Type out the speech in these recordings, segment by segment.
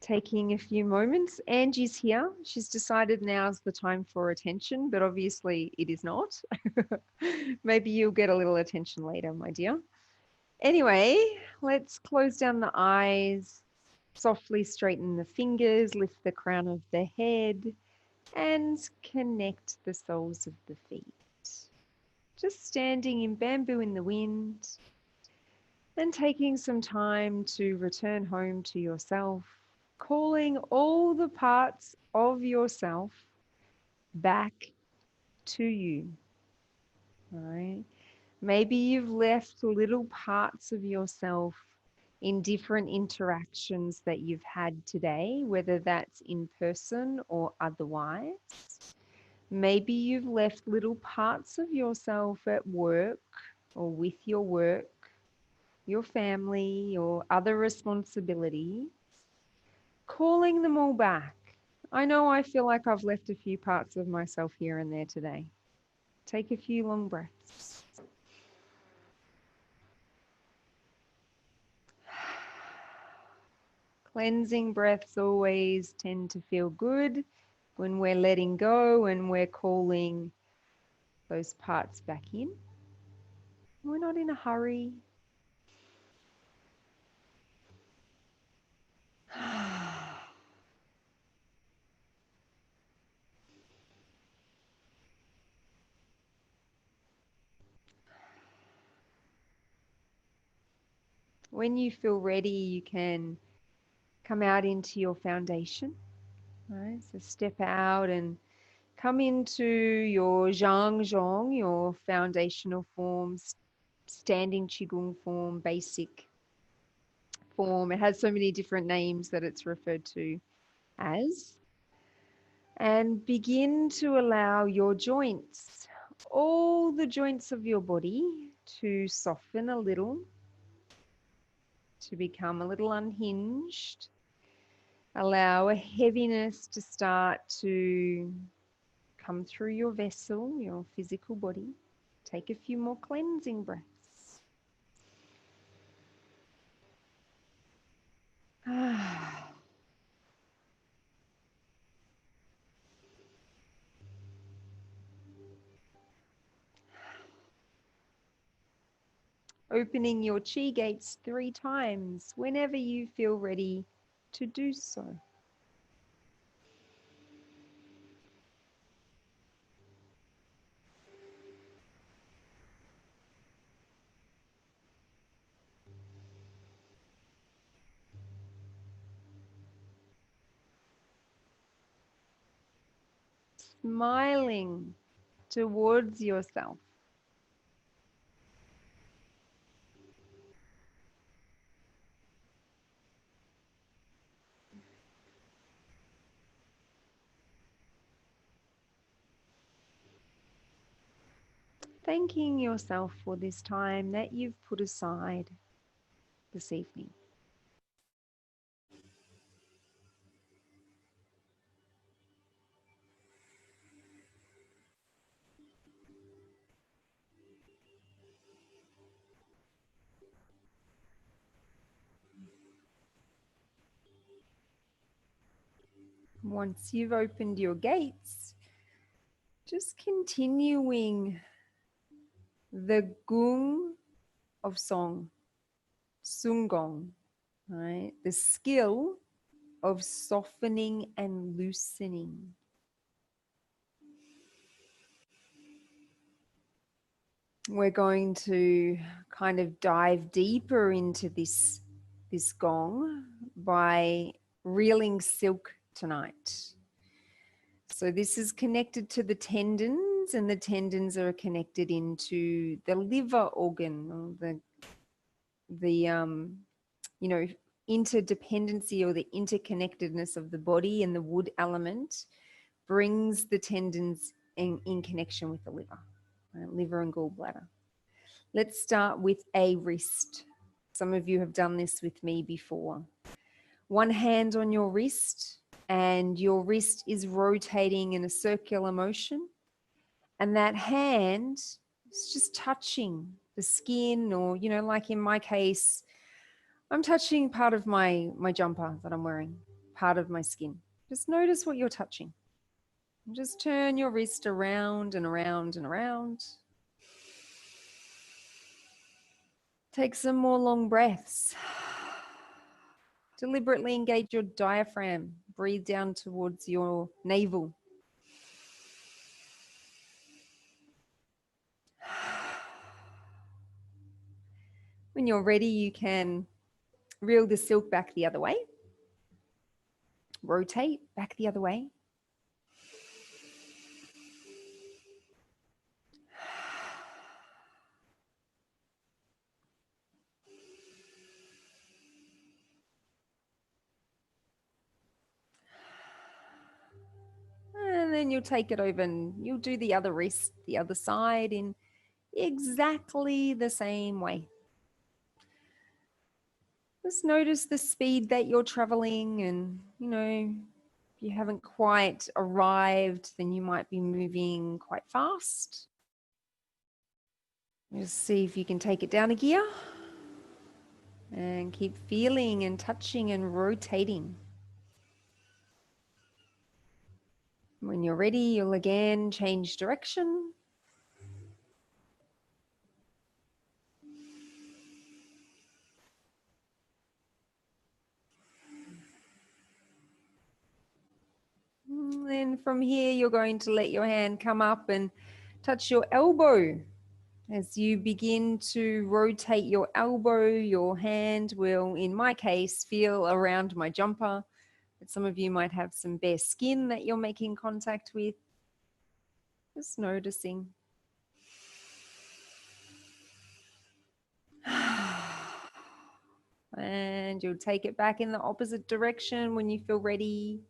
taking a few moments. Angie's here. She's decided now's the time for attention, but obviously it is not. Maybe you'll get a little attention later, my dear. Anyway, let's close down the eyes, softly straighten the fingers, lift the crown of the head, and connect the soles of the feet. Just standing in bamboo in the wind and taking some time to return home to yourself, calling all the parts of yourself back to you. All right. Maybe you've left little parts of yourself in different interactions that you've had today, whether that's in person or otherwise. Maybe you've left little parts of yourself at work or with your work, your family, or other responsibilities, calling them all back. I know I feel like I've left a few parts of myself here and there today. Take a few long breaths. Cleansing breaths always tend to feel good when we're letting go and we're calling those parts back in. We're not in a hurry. When you feel ready, you can come out into your foundation. Right? So step out and come into your Zhang Zhong, your foundational forms, standing Qigong form, basic form. It has so many different names that it's referred to as. And begin to allow your joints, all the joints of your body, to soften a little, to become a little unhinged. Allow a heaviness to start to come through your vessel, your physical body. Take a few more cleansing breaths. Opening your chi gates 3 times whenever you feel ready to do so. Smiling towards yourself. Thanking yourself for this time that you've put aside this evening. Once you've opened your gates, just continuing the gung of song, sungong, right? The skill of softening and loosening. We're going to kind of dive deeper into this gong by reeling silk tonight. So this is connected to the tendons, and the tendons are connected into the liver organ, or the interdependency or the interconnectedness of the body, and the wood element brings the tendons in connection with the liver, right? Liver and gallbladder. Let's start with a wrist. Some of you have done this with me before. One hand on your wrist, and your wrist is rotating in a circular motion, and that hand is just touching the skin, or, like in my case, I'm touching part of my jumper that I'm wearing. part of my skin. Just notice what you're touching. And just turn your wrist around and around and around. Take some more long breaths. Deliberately engage your diaphragm. Breathe down towards your navel. When you're ready, you can reel the silk back the other way. Rotate back the other way. And then you'll take it over and you'll do the other wrist, the other side in exactly the same way. Just notice the speed that you're traveling, and if you haven't quite arrived, then you might be moving quite fast. Just see if you can take it down a gear and keep feeling and touching and rotating. When you're ready, you'll again change direction. And then from here, you're going to let your hand come up and touch your elbow. As you begin to rotate your elbow, your hand will, in my case, feel around my jumper. But some of you might have some bare skin that you're making contact with. Just noticing. And you'll take it back in the opposite direction when you feel ready.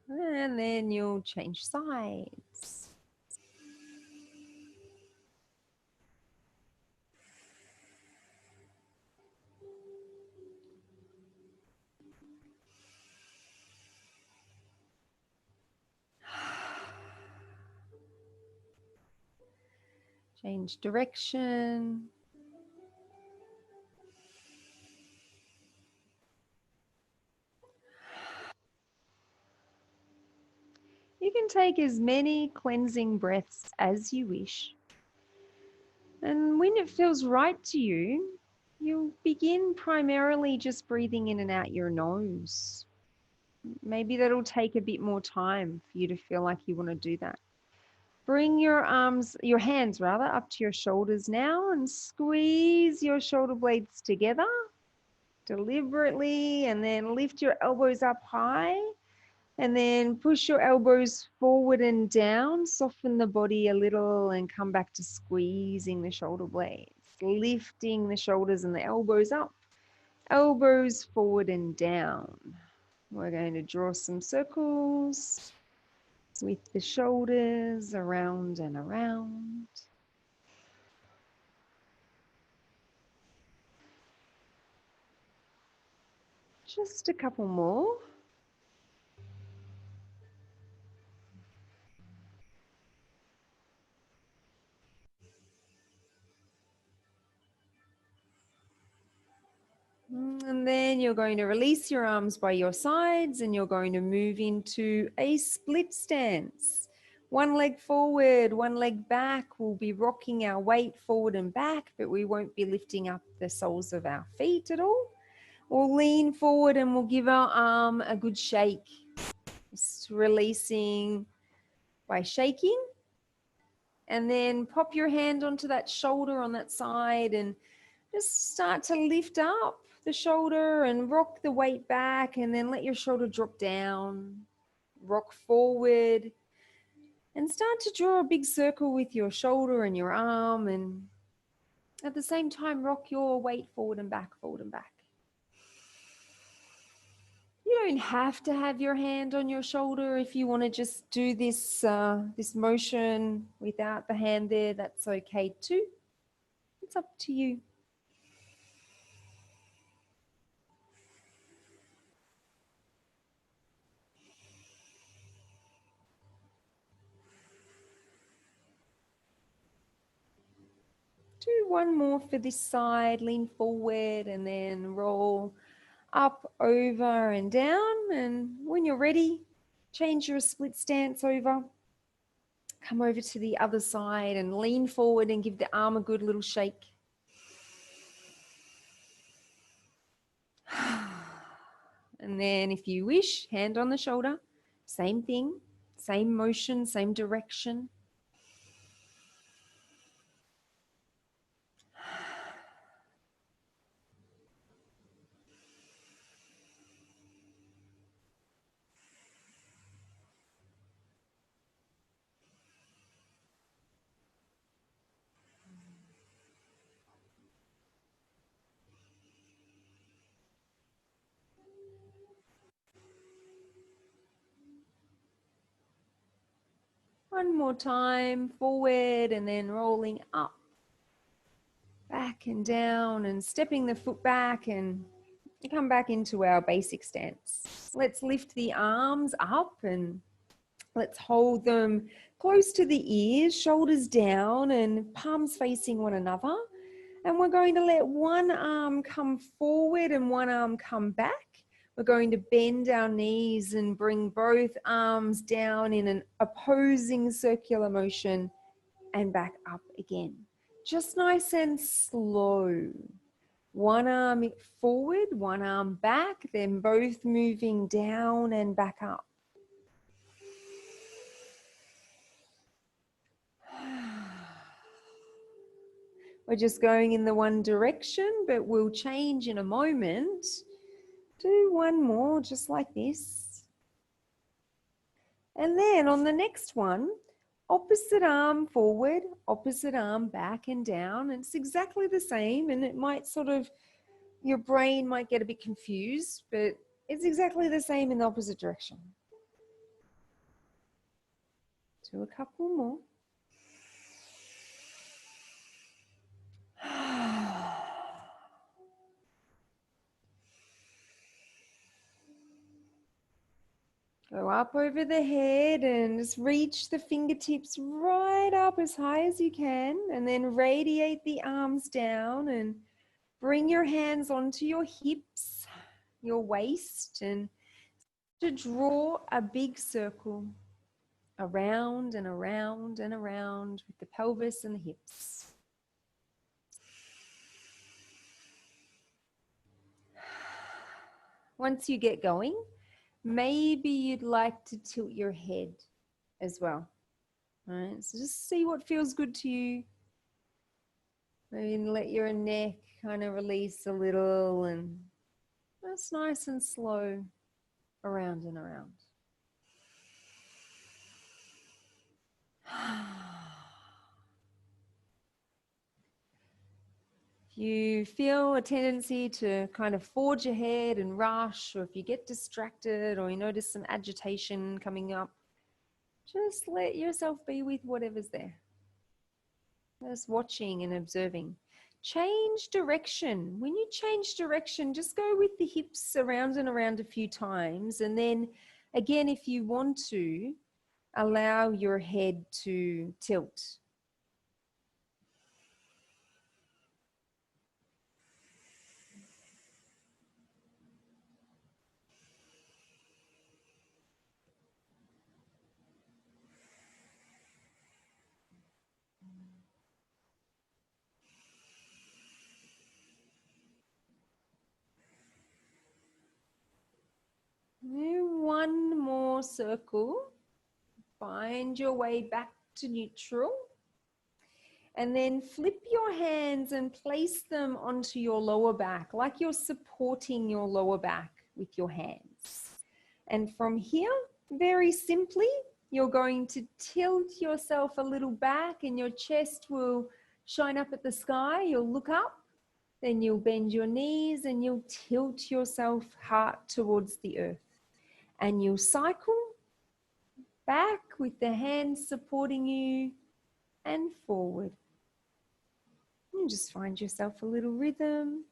And then you'll change sides. Change direction. You can take as many cleansing breaths as you wish. And when it feels right to you, you'll begin primarily just breathing in and out your nose. Maybe that'll take a bit more time for you to feel like you want to do that. Bring your hands rather, up to your shoulders now and squeeze your shoulder blades together deliberately, and then lift your elbows up high. And then push your elbows forward and down, soften the body a little, and come back to squeezing the shoulder blades, lifting the shoulders and the elbows up, elbows forward and down. We're going to draw some circles with the shoulders around and around. Just a couple more. And then you're going to release your arms by your sides and you're going to move into a split stance. One leg forward, one leg back. We'll be rocking our weight forward and back, but we won't be lifting up the soles of our feet at all. We'll lean forward and we'll give our arm a good shake. Just releasing by shaking. And then pop your hand onto that shoulder on that side and just start to lift up the shoulder and rock the weight back, and then let your shoulder drop down, rock forward, and start to draw a big circle with your shoulder and your arm, and at the same time rock your weight forward and back, forward and back. You don't have to have your hand on your shoulder. If you want to just do this this motion without the hand there, that's okay too. It's up to you. Do one more for this side. Lean forward and then roll up, over and down. And when you're ready, change your split stance over. Come over to the other side and lean forward and give the arm a good little shake. And then if you wish, hand on the shoulder. Same thing, same motion, same direction. One more time, forward and then rolling up, back and down and stepping the foot back and come back into our basic stance. Let's lift the arms up and let's hold them close to the ears, shoulders down and palms facing one another. And we're going to let one arm come forward and one arm come back. We're going to bend our knees and bring both arms down in an opposing circular motion and back up again. Just nice and slow. One arm forward, one arm back, then both moving down and back up. We're just going in the one direction, but we'll change in a moment. Do one more just like this. And then on the next one, opposite arm forward, opposite arm back and down. And it's exactly the same, and it might sort of, your brain might get a bit confused, but it's exactly the same in the opposite direction. Do a couple more. Go up over the head and just reach the fingertips right up as high as you can, and then radiate the arms down and bring your hands onto your hips, your waist, and to draw a big circle around and around and around with the pelvis and the hips. Once you get going, maybe you'd like to tilt your head as well. All right, so just see what feels good to you. Maybe let your neck kind of release a little, and that's nice and slow around and around. If you feel a tendency to kind of forge ahead and rush, or if you get distracted or you notice some agitation coming up, just let yourself be with whatever's there. Just watching and observing. Change direction. When you change direction, just go with the hips around and around a few times. And then again, if you want to, allow your head to tilt. Do one more circle. Find your way back to neutral. And then flip your hands and place them onto your lower back, like you're supporting your lower back with your hands. And from here, very simply, you're going to tilt yourself a little back and your chest will shine up at the sky. You'll look up, then you'll bend your knees and you'll tilt yourself heart towards the earth. And you'll cycle back with the hands supporting you and forward. And just find yourself a little rhythm.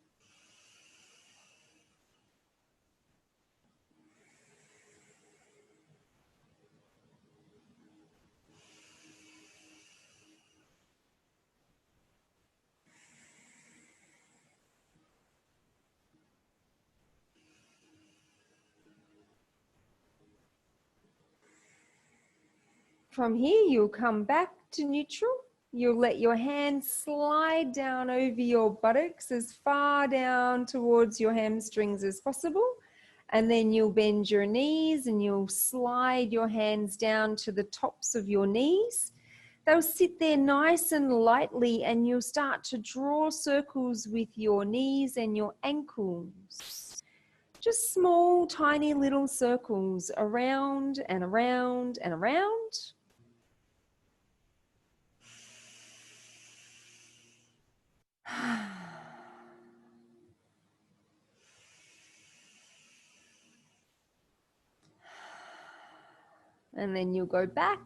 From here, you'll come back to neutral. You'll let your hands slide down over your buttocks as far down towards your hamstrings as possible. And then you'll bend your knees and you'll slide your hands down to the tops of your knees. They'll sit there nice and lightly, and you'll start to draw circles with your knees and your ankles. Just small, tiny little circles around and around and around. And then you'll go back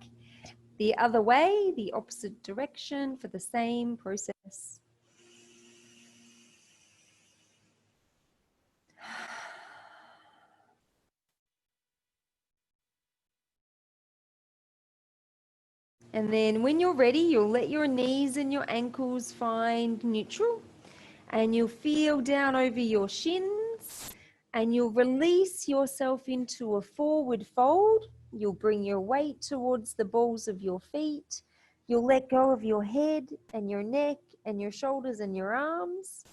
the other way, the opposite direction for the same process. And then when you're ready, you'll let your knees and your ankles find neutral, and you'll feel down over your shins, and you'll release yourself into a forward fold. You'll bring your weight towards the balls of your feet. You'll let go of your head and your neck and your shoulders and your arms,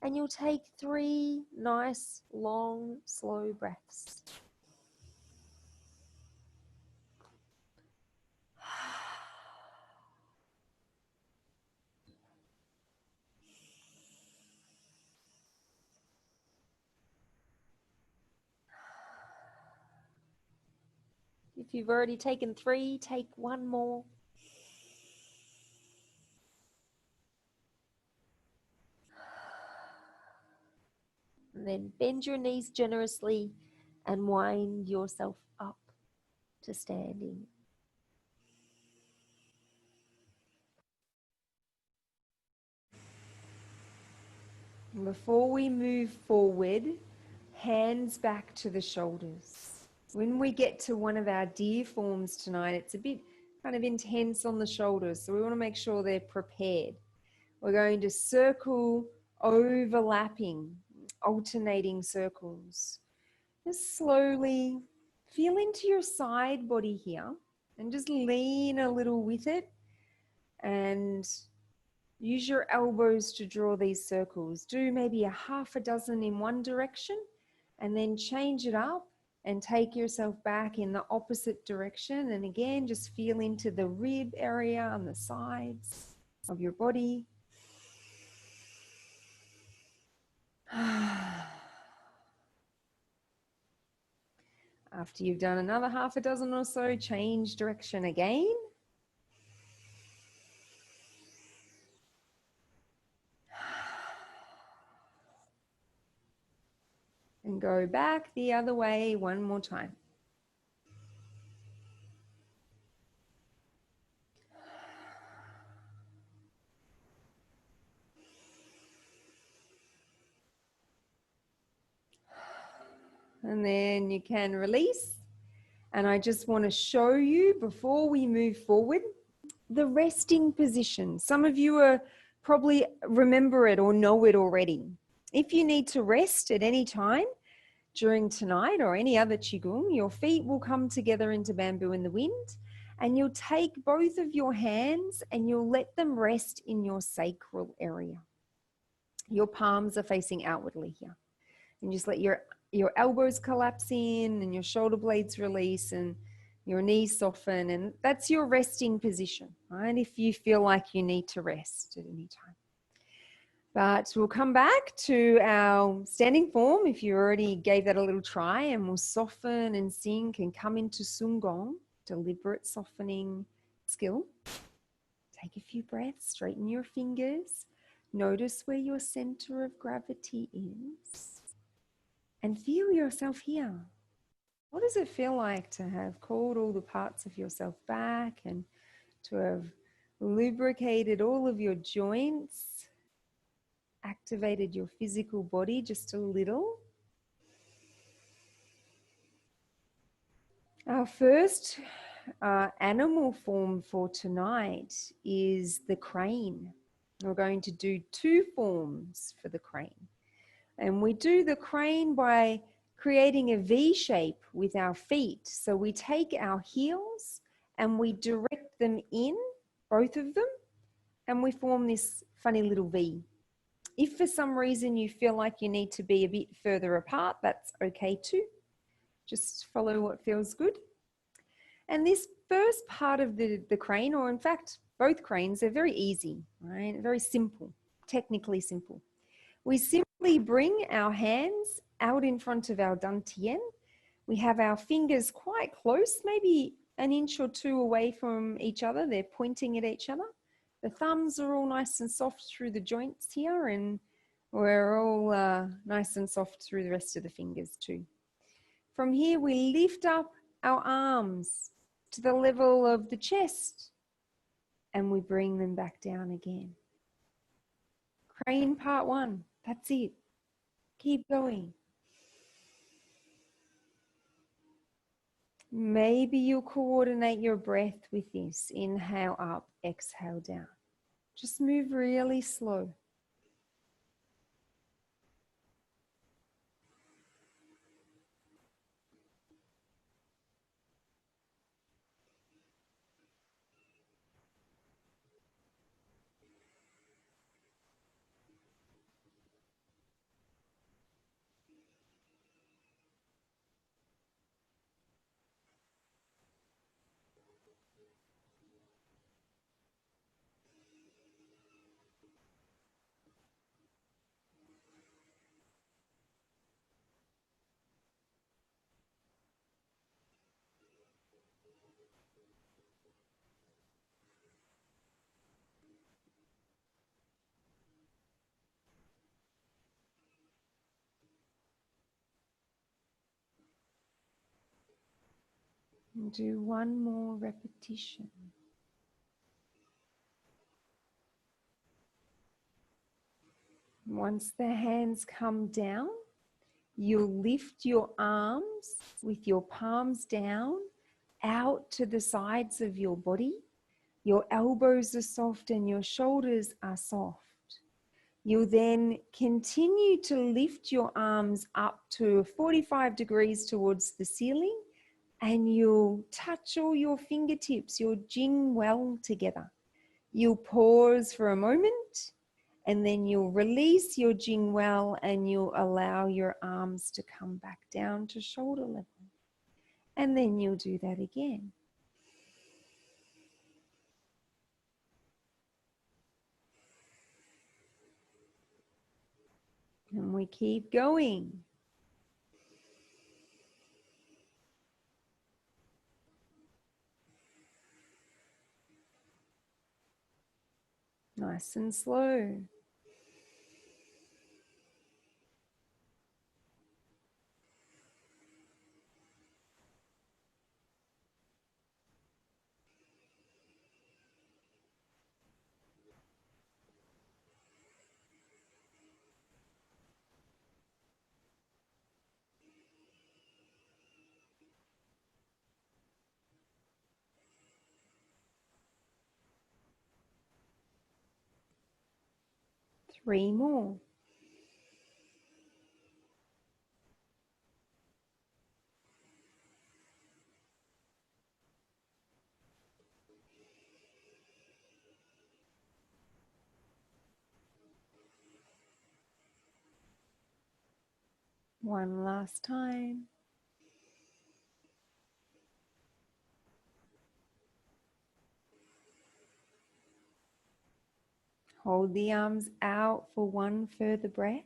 and you'll take 3 nice, long, slow breaths. If you've already taken 3, take 1 more. And then bend your knees generously and wind yourself up to standing. Before we move forward, hands back to the shoulders. When we get to one of our deer forms tonight, it's a bit kind of intense on the shoulders, so we want to make sure they're prepared. We're going to circle, overlapping, alternating circles. Just slowly feel into your side body here and just lean a little with it, and use your elbows to draw these circles. Do maybe a half a dozen in one direction, and then change it up and take yourself back in the opposite direction. And again, just feel into the rib area on the sides of your body. After you've done another half a dozen or so, change direction again. And go back the other way one more time. And then you can release. And I just want to show you, before we move forward, the resting position. Some of you are probably remember it or know it already. If you need to rest at any time during tonight or any other Qigong, your feet will come together into bamboo in the wind, and you'll take both of your hands and you'll let them rest in your sacral area. Your palms are facing outwardly here. And just let your elbows collapse in and your shoulder blades release and your knees soften. And that's your resting position, right? If you feel like you need to rest at any time. But we'll come back to our standing form if you already gave that a little try, and we'll soften and sink and come into Sungong, deliberate softening skill. Take a few breaths, straighten your fingers. Notice where your center of gravity is. And feel yourself here. What does it feel like to have called all the parts of yourself back and to have lubricated all of your joints, activated your physical body just a little? Our first animal form for tonight is the crane. We're going to do 2 forms for the crane. And we do the crane by creating a V shape with our feet. So we take our heels and we direct them in, both of them, and we form this funny little V. If for some reason you feel like you need to be a bit further apart, that's okay too. Just follow what feels good. And this first part of the crane, or in fact, both cranes, are very easy, right? Very simple, technically simple. We simply bring our hands out in front of our dantian. We have our fingers quite close, maybe an inch or two away from each other. They're pointing at each other. The thumbs are all nice and soft through the joints here, and we're all nice and soft through the rest of the fingers too. From here, we lift up our arms to the level of the chest, and we bring them back down again. Crane part one, that's it. Keep going. Maybe you'll coordinate your breath with this. Inhale up, exhale down. Just move really slow. And do one more repetition. Once the hands come down, you'll lift your arms with your palms down out to the sides of your body. Your elbows are soft and your shoulders are soft. You'll then continue to lift your arms up to 45 degrees towards the ceiling, and you'll touch all your fingertips, your jing well together. You'll pause for a moment, and then you'll release your jing well, and you'll allow your arms to come back down to shoulder level. And then you'll do that again. And we keep going. Nice and slow. Three more. One last time. Hold the arms out for one further breath.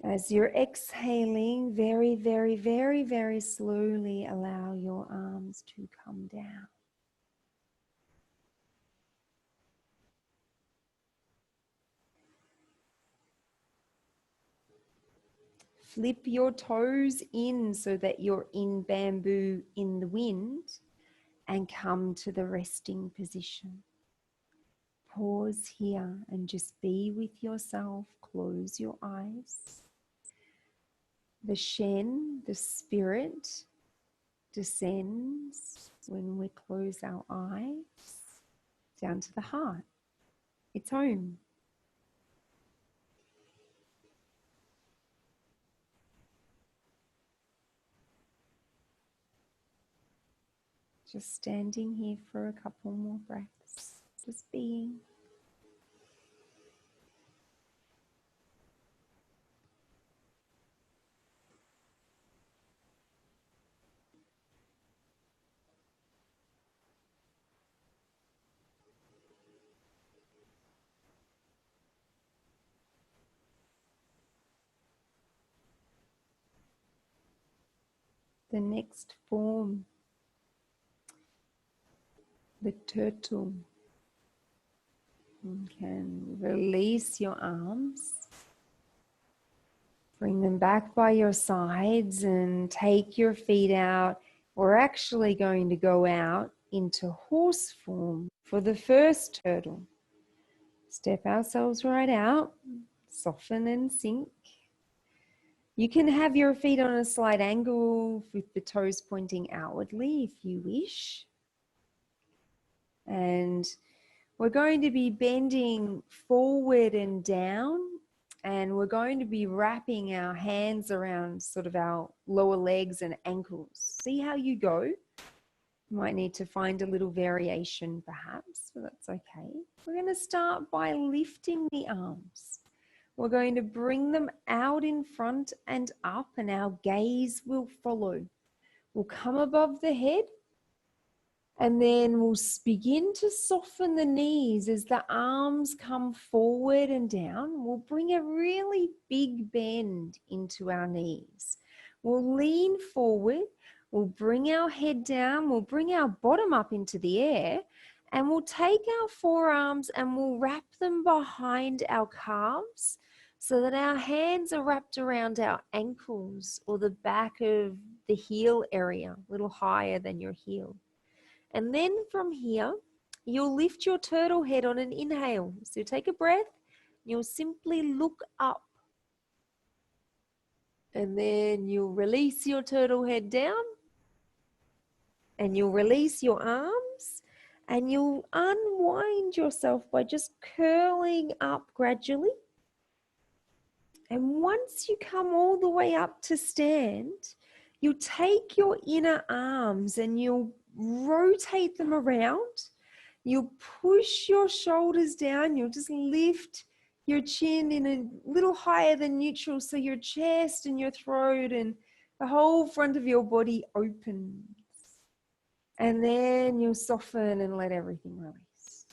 As you're exhaling, very, very, very, very slowly allow your arms to come down. Flip your toes in so that you're in bamboo in the wind, and come to the resting position. Pause here and just be with yourself. Close your eyes. The Shen, the spirit, descends when we close our eyes down to the heart. It's home. Just standing here for a couple more breaths, just being. The next form, the turtle. You can release your arms, bring them back by your sides and take your feet out. We're actually going to go out into horse form for the first turtle. Step ourselves right out, soften and sink. You can have your feet on a slight angle with the toes pointing outwardly if you wish. And we're going to be bending forward and down, and we're going to be wrapping our hands around sort of our lower legs and ankles. See how you go. You might need to find a little variation perhaps, but that's okay. We're going to start by lifting the arms. We're going to bring them out in front and up, and our gaze will follow. We'll come above the head, and then we'll begin to soften the knees as the arms come forward and down. We'll bring a really big bend into our knees. We'll lean forward. We'll bring our head down. We'll bring our bottom up into the air. And we'll take our forearms and we'll wrap them behind our calves so that our hands are wrapped around our ankles or the back of the heel area, a little higher than your heel. And then from here, you'll lift your turtle head on an inhale. So take a breath, you'll simply look up. And then you'll release your turtle head down. And you'll release your arms. And you'll unwind yourself by just curling up gradually. And once you come all the way up to stand, you'll take your inner arms and you'll rotate them around. You'll push your shoulders down. You'll just lift your chin in a little higher than neutral so your chest and your throat and the whole front of your body opens. And then you'll soften and let everything release.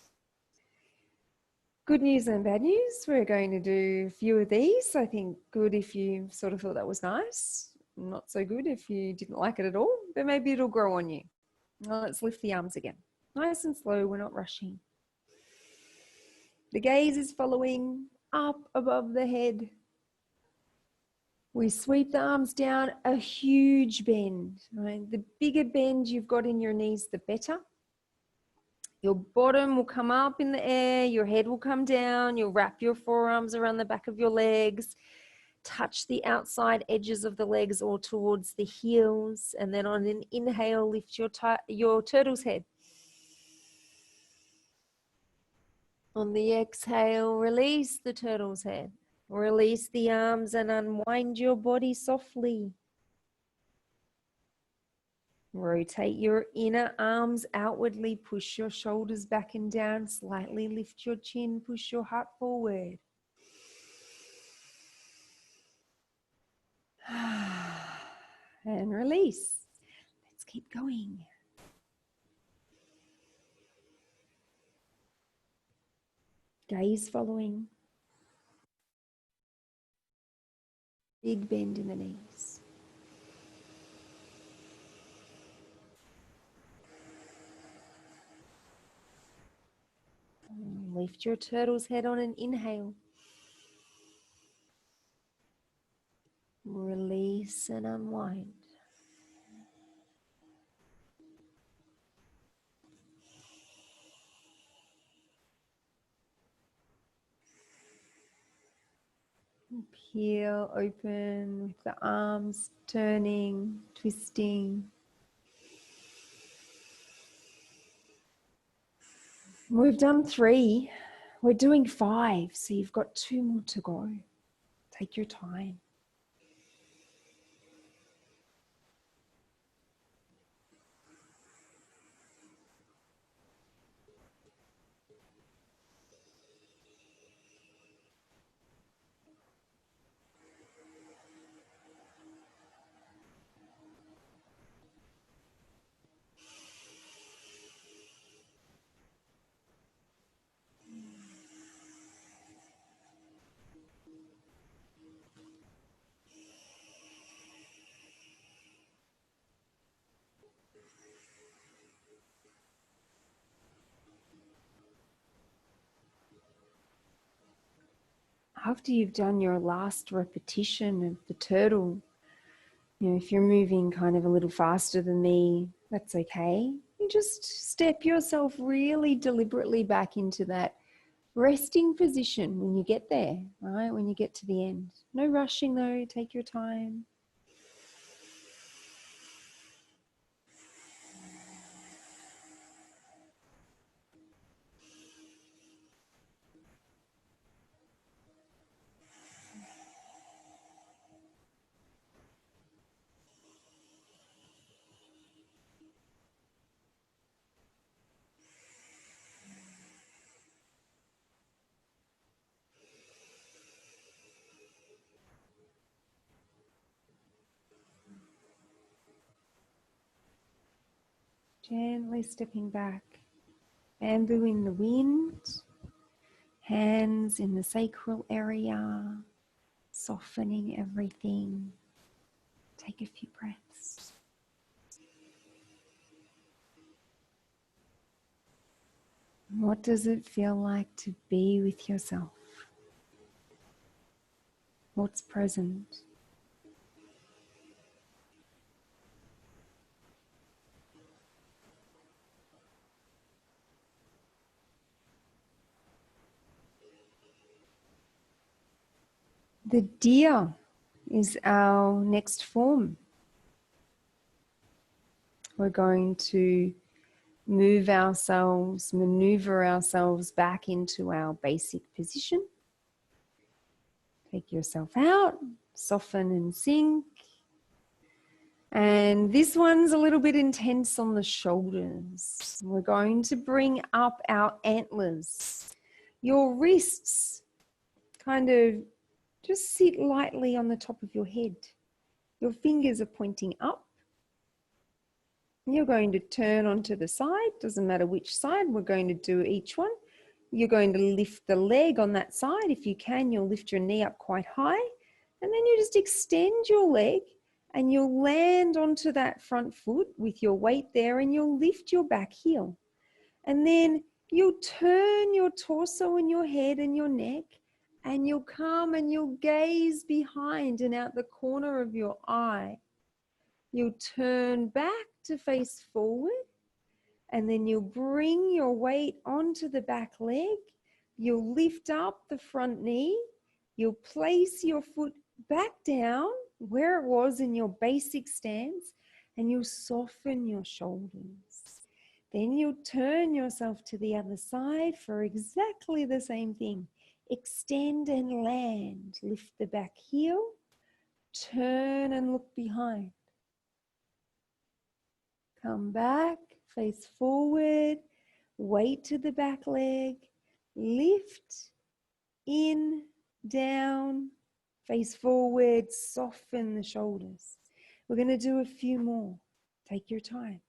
Good news and bad news. We're going to do a few of these. I think good if you sort of thought that was nice. Not so good if you didn't like it at all, but maybe it'll grow on you. Now let's lift the arms again. Nice and slow, we're not rushing. The gaze is following up above the head. We sweep the arms down, a huge bend. Right? The bigger bend you've got in your knees, the better. Your bottom will come up in the air, your head will come down, you'll wrap your forearms around the back of your legs, touch the outside edges of the legs or towards the heels, and then on an inhale, lift your turtle's head. On the exhale, release the turtle's head. Release the arms and unwind your body softly. Rotate your inner arms outwardly, push your shoulders back and down, slightly lift your chin, push your heart forward. And release. Let's keep going. Gaze following. Big bend in the knees. Lift your turtle's head on an inhale. Release and unwind. Peel open with the arms turning, twisting. We've done 3. We're doing 5, so you've got 2 more to go. Take your time. after you've done your last repetition of the turtle, if you're moving kind of a little faster than me, that's okay. You just step yourself really deliberately back into that resting position when you get there, right? When you get to the end. No rushing though, take your time. Gently stepping back. Bamboo in the wind, hands in the sacral area, softening everything. Take a few breaths. What does it feel like to be with yourself? What's present? The deer is our next form. We're going to move ourselves, maneuver ourselves back into our basic position. Take yourself out, soften and sink. And this one's a little bit intense on the shoulders. We're going to bring up our antlers. Your wrists kind of just sit lightly on the top of your head. Your fingers are pointing up. You're going to turn onto the side, doesn't matter which side, we're going to do each one. You're going to lift the leg on that side. If you can, you'll lift your knee up quite high. And then you just extend your leg and you'll land onto that front foot with your weight there and you'll lift your back heel. And then you'll turn your torso and your head and your neck and you'll come and you'll gaze behind and out the corner of your eye. You'll turn back to face forward and then you'll bring your weight onto the back leg. You'll lift up the front knee. You'll place your foot back down where it was in your basic stance and you'll soften your shoulders. Then you'll turn yourself to the other side for exactly the same thing. Extend and land. Lift the back heel. Turn and look behind. Come back, face forward, weight to the back leg, lift, in, down, face forward, soften the shoulders. We're going to do a few more. Take your time.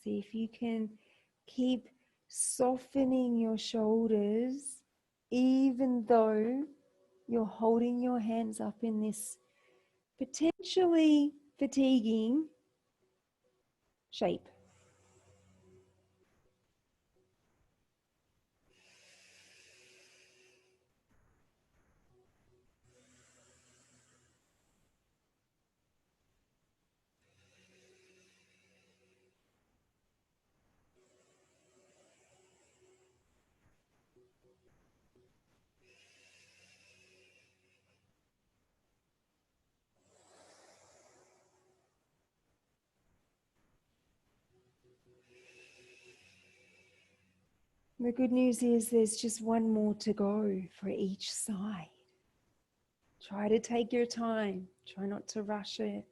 See if you can keep softening your shoulders even though you're holding your hands up in this potentially fatiguing shape. The good news is there's just one more to go for each side. Try to take your time. Try not to rush it.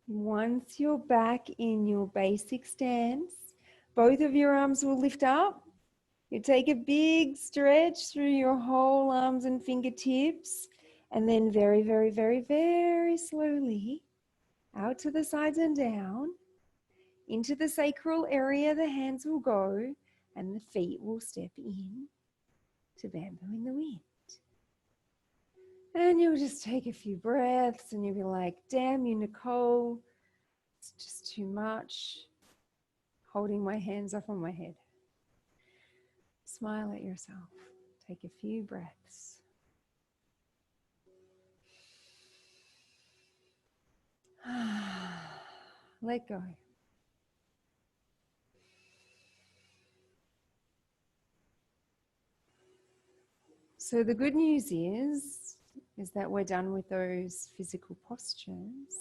Once you're back in your basic stance, both of your arms will lift up. You take a big stretch through your whole arms and fingertips, and then very, very, very, very slowly out to the sides and down. Into the sacral area, the hands will go, and the feet will step in to bamboo in the wind. And you'll just take a few breaths, and you'll be like, damn you, Nicole, it's just too much. Holding my hands up on my head. Smile at yourself. Take a few breaths. Let go. So the good news is that we're done with those physical postures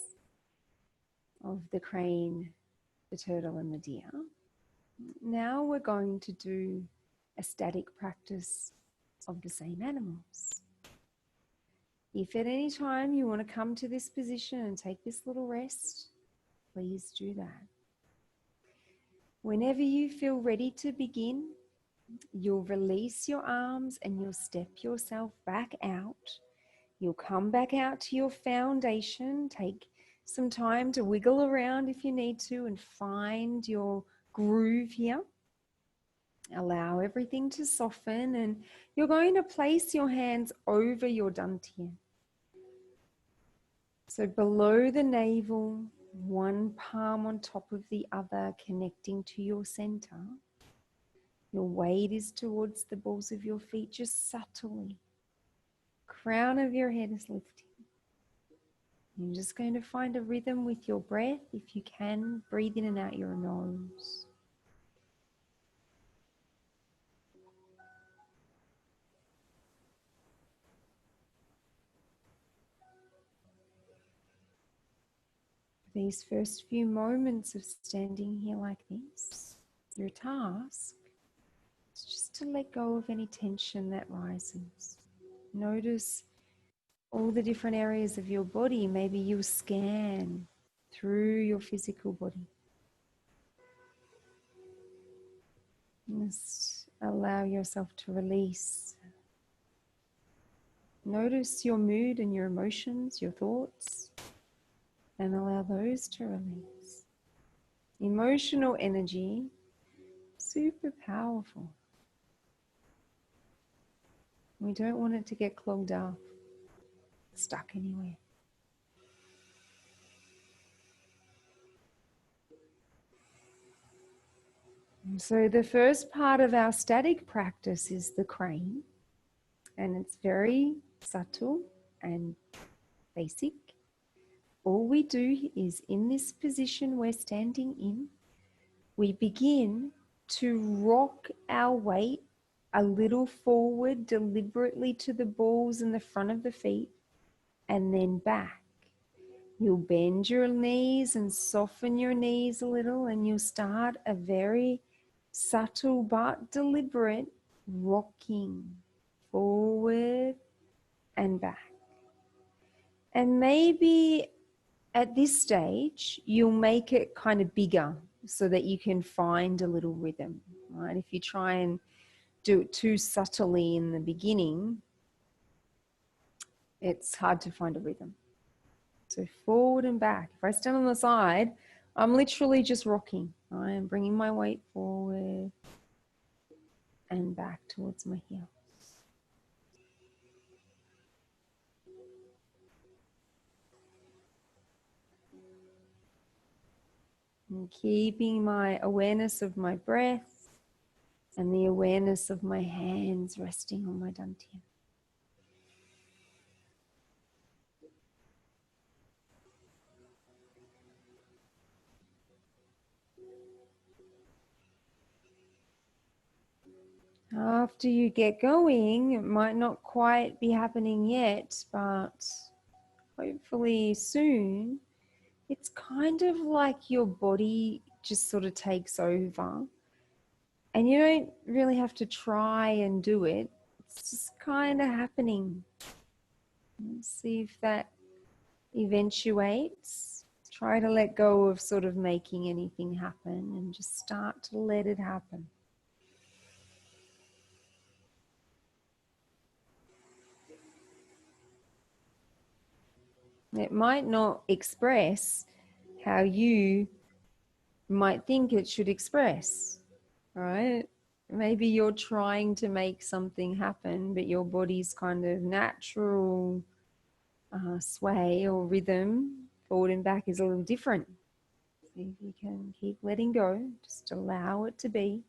of the crane, the turtle, and the deer. Now we're going to do a static practice of the same animals. If at any time you want to come to this position and take this little rest, please do that. Whenever you feel ready to begin, you'll release your arms and you'll step yourself back out. You'll come back out to your foundation. Take some time to wiggle around if you need to and find your groove here. Allow everything to soften, and you're going to place your hands over your dantian. So below the navel, one palm on top of the other, connecting to your center. Your weight is towards the balls of your feet, just subtly. Crown of your head is lifting. You're just going to find a rhythm with your breath. If you can, breathe in and out your nose. These first few moments of standing here like this, your task is just to let go of any tension that rises. Notice all the different areas of your body. Maybe you'll scan through your physical body. Just allow yourself to release. Notice your mood and your emotions, your thoughts, and allow those to release. Emotional energy, super powerful. We don't want it to get clogged up, stuck anywhere. So the first part of our static practice is the crane, and it's very subtle and basic. All we do is, in this position we're standing in, we begin to rock our weight a little forward deliberately to the balls in the front of the feet, and then back. You'll bend your knees and soften your knees a little, and you'll start a very subtle but deliberate rocking forward and back. And maybe at this stage, you'll make it kind of bigger so that you can find a little rhythm, right? If you try and do it too subtly in the beginning, it's hard to find a rhythm. So forward and back. If I stand on the side, I'm literally just rocking. I am bringing my weight forward and back towards my heels. And keeping my awareness of my breath and the awareness of my hands resting on my dantian. After you get going, it might not quite be happening yet, but hopefully soon, it's kind of like your body just sort of takes over. And you don't really have to try and do it. It's just kind of happening. Let's see if that eventuates. try to let go of sort of making anything happen and just start to let it happen. It might not express how you might think it should express, right? Maybe you're trying to make something happen, but your body's kind of natural sway or rhythm forward and back is a little different. See if you can keep letting go, just allow it to be.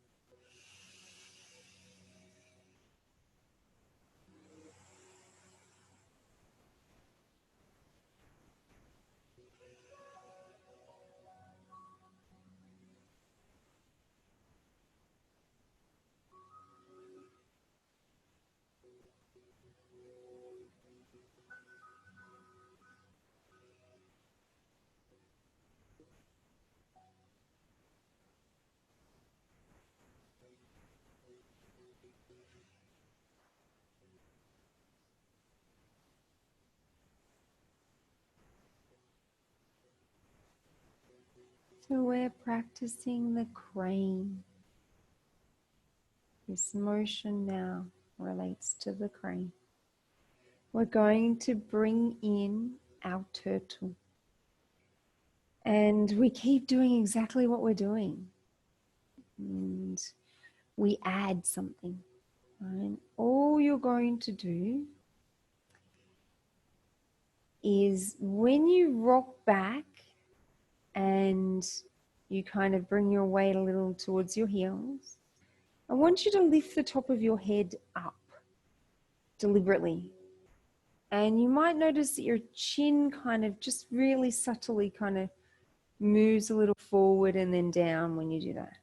So we're practicing the crane. This motion now relates to the crane. We're going to bring in our turtle. And we keep doing exactly what we're doing. And we add something. Right? All you're going to do is when you rock back and you kind of bring your weight a little towards your heels, I want you to lift the top of your head up deliberately. And you might notice that your chin kind of just really subtly kind of moves a little forward and then down when you do that.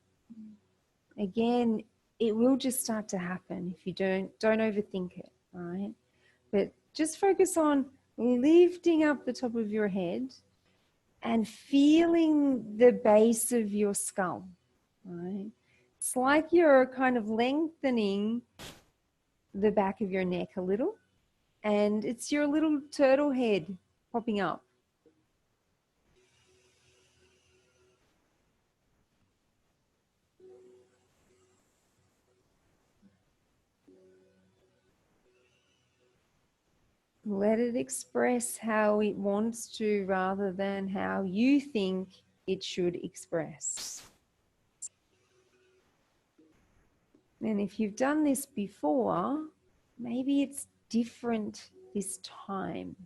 Again, it will just start to happen if you don't overthink it, right? But just focus on lifting up the top of your head and feeling the base of your skull, right? It's like you're kind of lengthening the back of your neck a little, and it's your little turtle head popping up. Let it express how it wants to rather than how you think it should express. And if you've done this before, maybe it's different this time.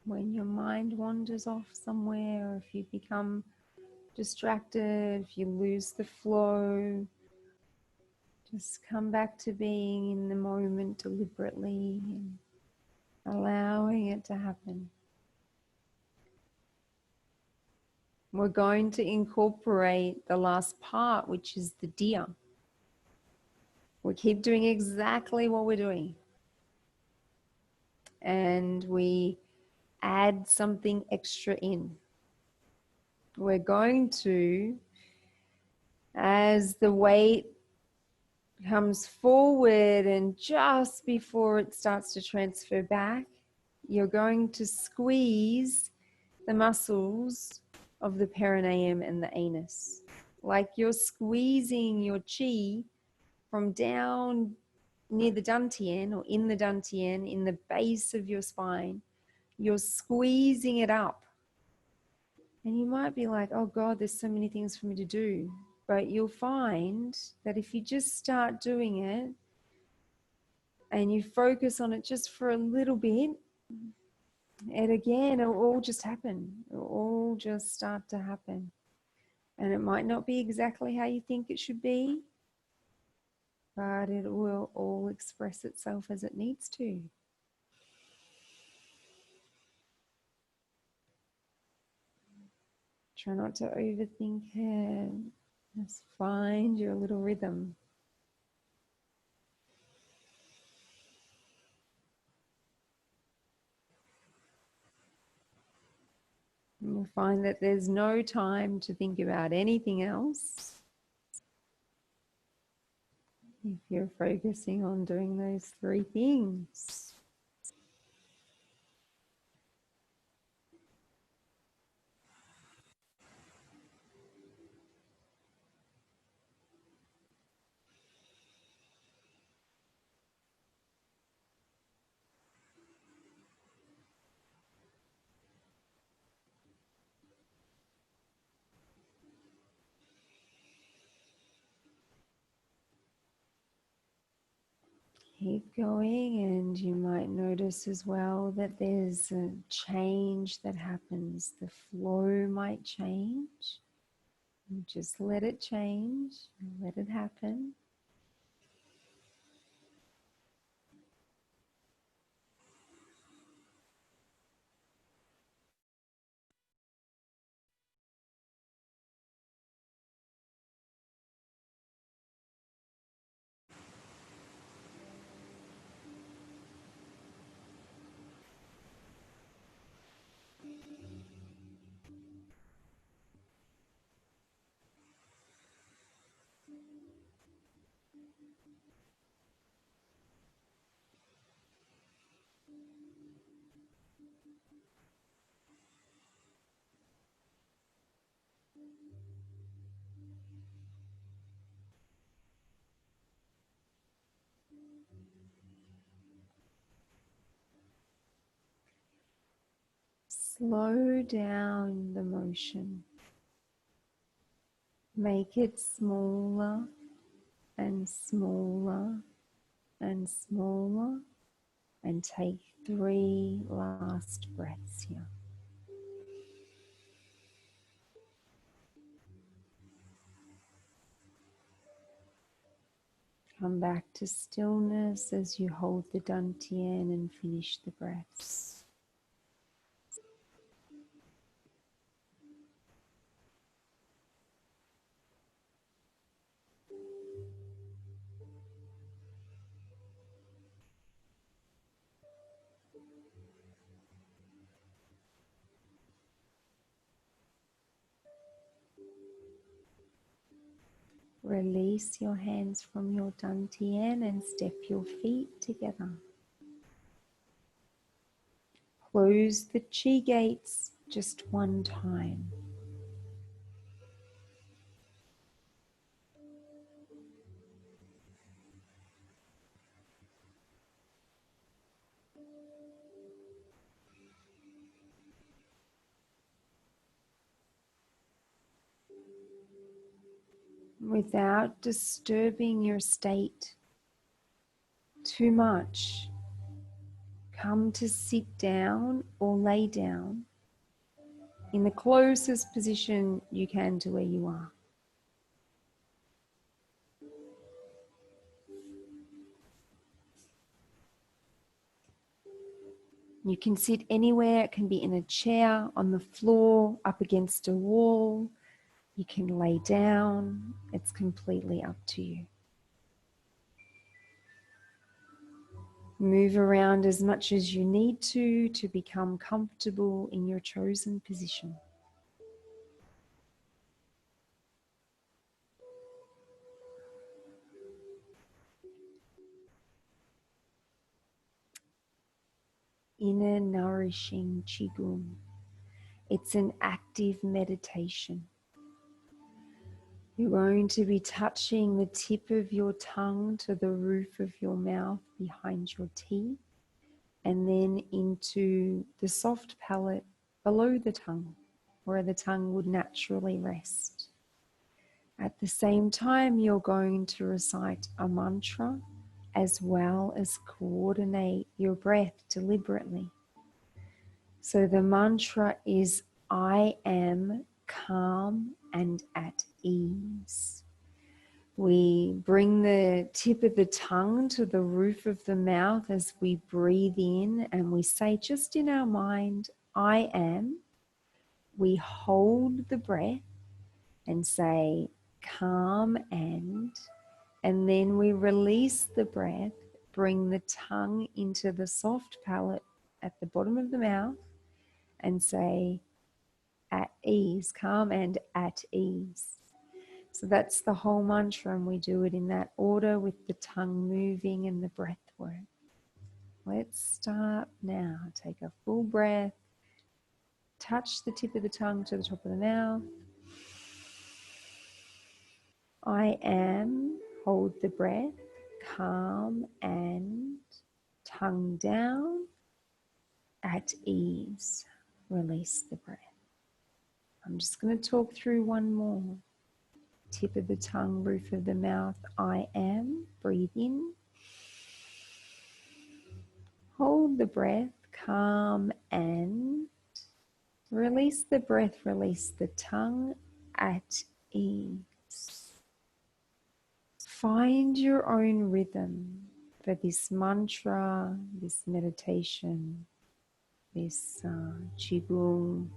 When your mind wanders off somewhere, or if you become distracted, if you lose the flow, just come back to being in the moment deliberately and allowing it to happen. We're going to incorporate the last part, which is the deer. We keep doing exactly what we're doing. And we add something extra in. We're going to, as the weight comes forward and just before it starts to transfer back, you're going to squeeze the muscles of the perineum and the anus. Like you're squeezing your chi from down near the dantian or in the dantian, in the base of your spine. You're squeezing it up. And you might be like, oh God, there's so many things for me to do. But you'll find that if you just start doing it and you focus on it just for a little bit, and again, it'll all just happen. It'll all just start to happen. And it might not be exactly how you think it should be, but it will all express itself as it needs to. Try not to overthink it. Just find your little rhythm. And you'll find that there's no time to think about anything else if you're focusing on doing those three things. Keep going, and you might notice as well that there's a change that happens. The flow might change. You just let it change, let it happen. Slow down the motion. Make it smaller and smaller and smaller, and take 3 last breaths here. Come back to stillness as you hold the dantian and finish the breaths. Release your hands from your dantian and step your feet together. Close the chi gates just one time. Without disturbing your state too much, come to sit down or lay down in the closest position you can to where you are. You can sit anywhere. It can be in a chair, on the floor, up against a wall. You can lay down. It's completely up to you. Move around as much as you need to become comfortable in your chosen position. Inner nourishing Qigong. It's an active meditation. You're going to be touching the tip of your tongue to the roof of your mouth behind your teeth, and then into the soft palate below the tongue, where the tongue would naturally rest. At the same time, you're going to recite a mantra as well as coordinate your breath deliberately. So the mantra is, I am calm and at ease. We bring the tip of the tongue to the roof of the mouth as we breathe in, and we say just in our mind, I am. We hold the breath and say calm and then we release the breath, bring the tongue into the soft palate at the bottom of the mouth and say at ease, calm and at ease. So that's the whole mantra, and we do it in that order with the tongue moving and the breath work. Let's start now. Take a full breath. Touch the tip of the tongue to the top of the mouth. I am. Hold the breath. Calm and tongue down. At ease. Release the breath. I'm just going to talk through one more. Tip of the tongue, roof of the mouth. I am. Breathe in. Hold the breath. Calm and release the breath. Release the tongue. At ease. Find your own rhythm for this mantra, this meditation, this Qigong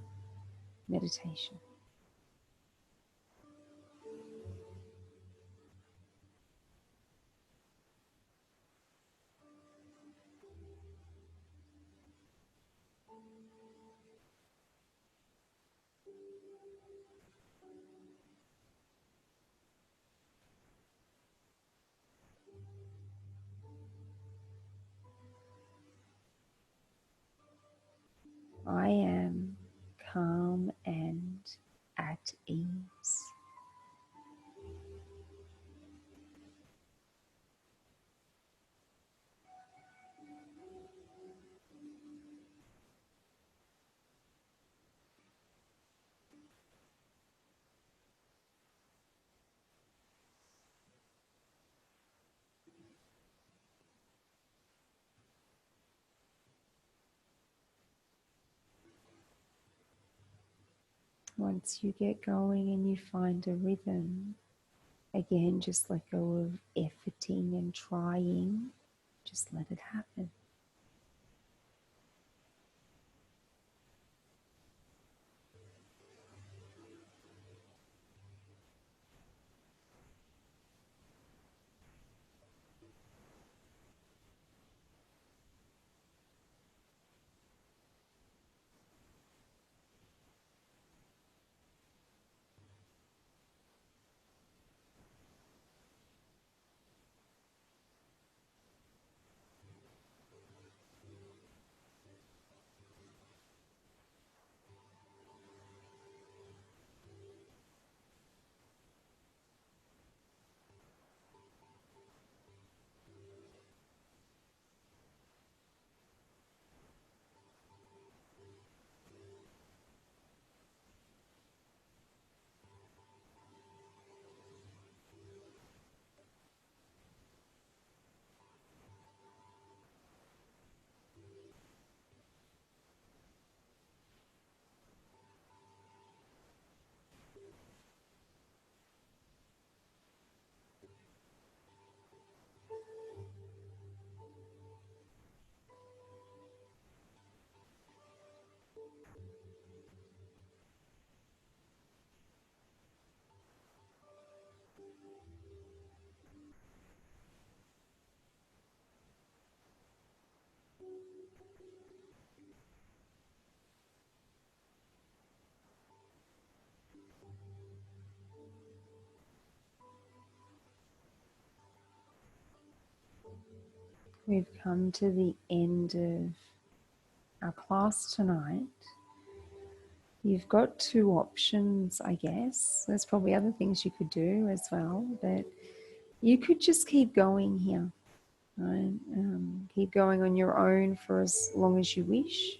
meditation. I am calm and at ease. Once you get going and you find a rhythm, again, just let go of efforting and trying. Just let it happen. We've come to the end of our class tonight. You've got two options, I guess. There's probably other things you could do as well, but you could just keep going here. Right? Keep going on your own for as long as you wish.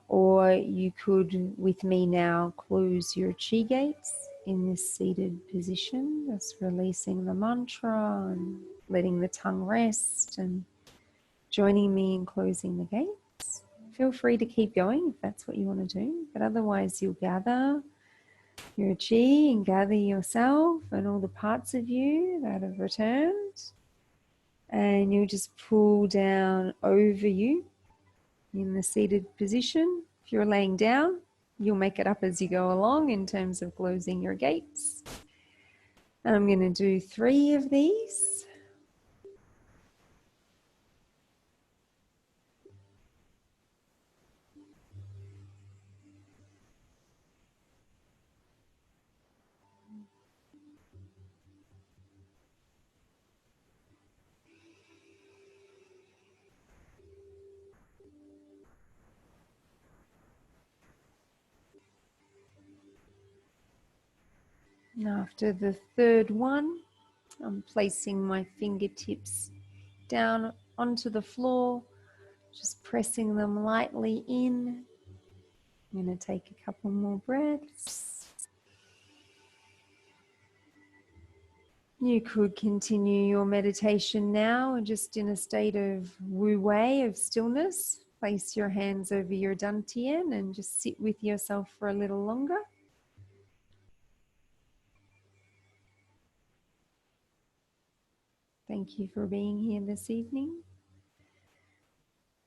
Or you could, with me now, close your chi gates in this seated position, just releasing the mantra and letting the tongue rest and joining me in closing the gates. Feel free to keep going if that's what you want to do, but otherwise you'll gather your chi and gather yourself and all the parts of you that have returned. And you'll just pull down over you in the seated position. If you're laying down, you'll make it up as you go along in terms of closing your gates. And I'm going to do 3 of these. And after the 3rd one, I'm placing my fingertips down onto the floor, just pressing them lightly in. I'm going to take a couple more breaths. You could continue your meditation now just in a state of wu wei, of stillness. Place your hands over your dantian and just sit with yourself for a little longer. Thank you for being here this evening.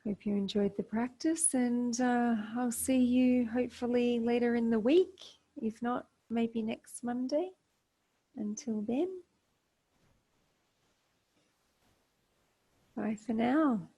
Hope you enjoyed the practice, and I'll see you hopefully later in the week. If not, maybe next Monday. Until then, bye for now.